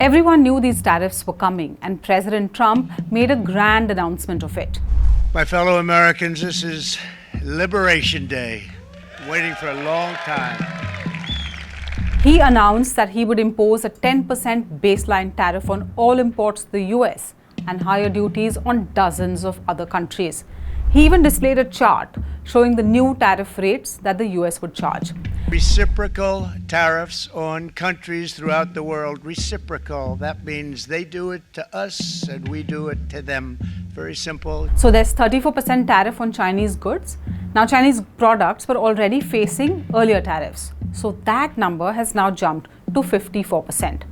Everyone knew these tariffs were coming, and President Trump made a grand announcement of it. My fellow Americans, this is Liberation Day. Waiting for a long time. He announced that he would impose a 10% baseline tariff on all imports to the US and higher duties on dozens of other countries. He even displayed a chart showing the new tariff rates that the US would charge. Reciprocal tariffs on countries throughout the world. Reciprocal, that means they do it to us and we do it to them. Very simple. So there's 34% tariff on Chinese goods. Now Chinese products were already facing earlier tariffs. So that number has now jumped to 54%.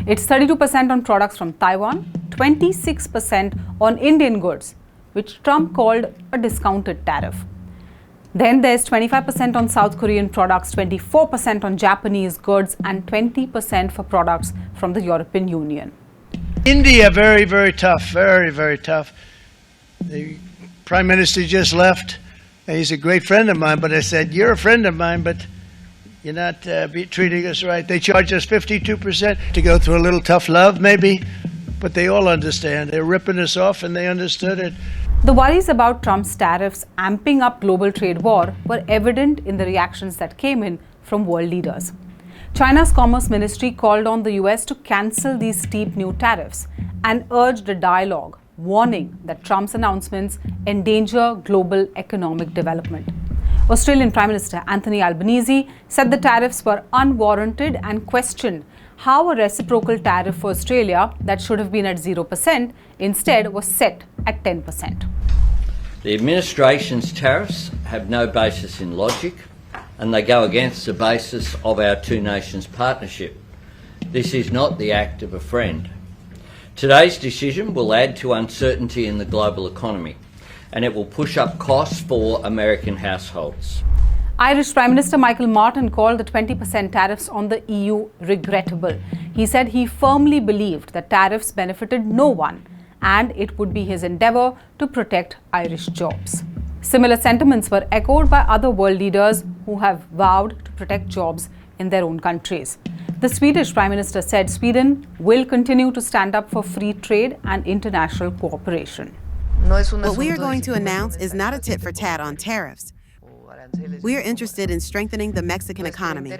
It's 32% on products from Taiwan, 26% on Indian goods, which Trump called a discounted tariff. Then there's 25% on South Korean products, 24% on Japanese goods, and 20% for products from the European Union. India, very, very tough, very, very tough. The Prime Minister just left, and he's a great friend of mine, but I said, you're a friend of mine, but you're not treating us right. They charge us 52% to go through a little tough love, maybe, but they all understand. They're ripping us off, and they understood it. The worries about Trump's tariffs amping up global trade war were evident in the reactions that came in from world leaders. China's Commerce Ministry called on the US to cancel these steep new tariffs and urged a dialogue, warning that Trump's announcements endanger global economic development. Australian Prime Minister Anthony Albanese said the tariffs were unwarranted and questioned how a reciprocal tariff for Australia that should have been at 0% instead was set at 10%. The administration's tariffs have no basis in logic, and they go against the basis of our two nations partnership. This is not the act of a friend. Today's decision will add to uncertainty in the global economy, and it will push up costs for American households. Irish Prime Minister Michael Martin called the 20% tariffs on the EU regrettable. He said he firmly believed that tariffs benefited no one, and it would be his endeavour to protect Irish jobs. Similar sentiments were echoed by other world leaders who have vowed to protect jobs in their own countries. The Swedish Prime Minister said Sweden will continue to stand up for free trade and international cooperation. What we are going to announce is not a tit for tat on tariffs. We are interested in strengthening the Mexican economy,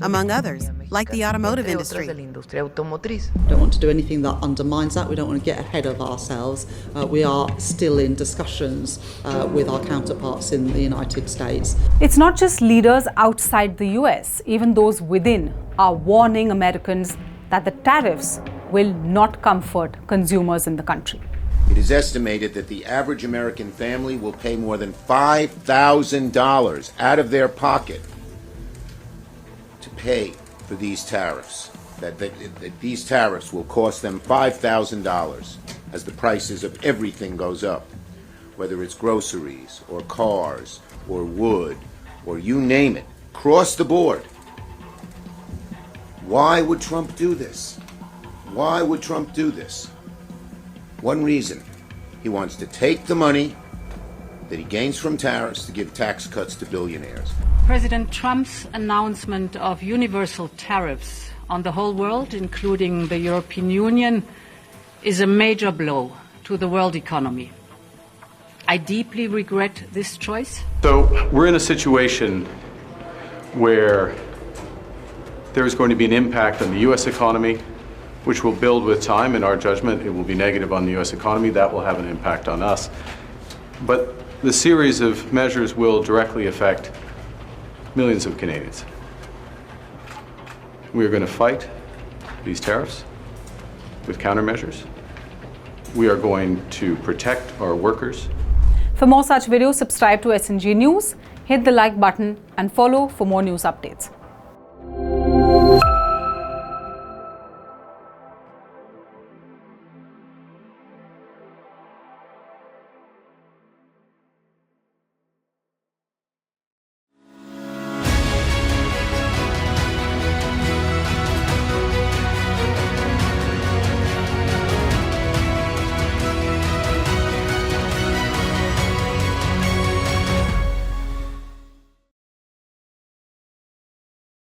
among others, like the automotive industry. We don't want to do anything that undermines that. We don't want to get ahead of ourselves. We are still in discussions with our counterparts in the United States. It's not just leaders outside the US. Even those within are warning Americans that the tariffs will not comfort consumers in the country. It is estimated that the average American family will pay more than $5,000 out of their pocket to pay for these tariffs. That these tariffs will cost them $5,000 as the prices of everything goes up, whether it's groceries or cars or wood or you name it, across the board. Why would Trump do this? Why would Trump do this? One reason: he wants to take the money that he gains from tariffs to give tax cuts to billionaires. President Trump's announcement of universal tariffs on the whole world, including the European Union, is a major blow to the world economy. I deeply regret this choice. So we're in a situation where there is going to be an impact on the U.S. economy, which will build with time. In our judgment, it will be negative on the U.S. economy. That will have an impact on us. But the series of measures will directly affect millions of Canadians. We are going to fight these tariffs with countermeasures. We are going to protect our workers. For more such videos, subscribe to SNG News, hit the like button and follow for more news updates.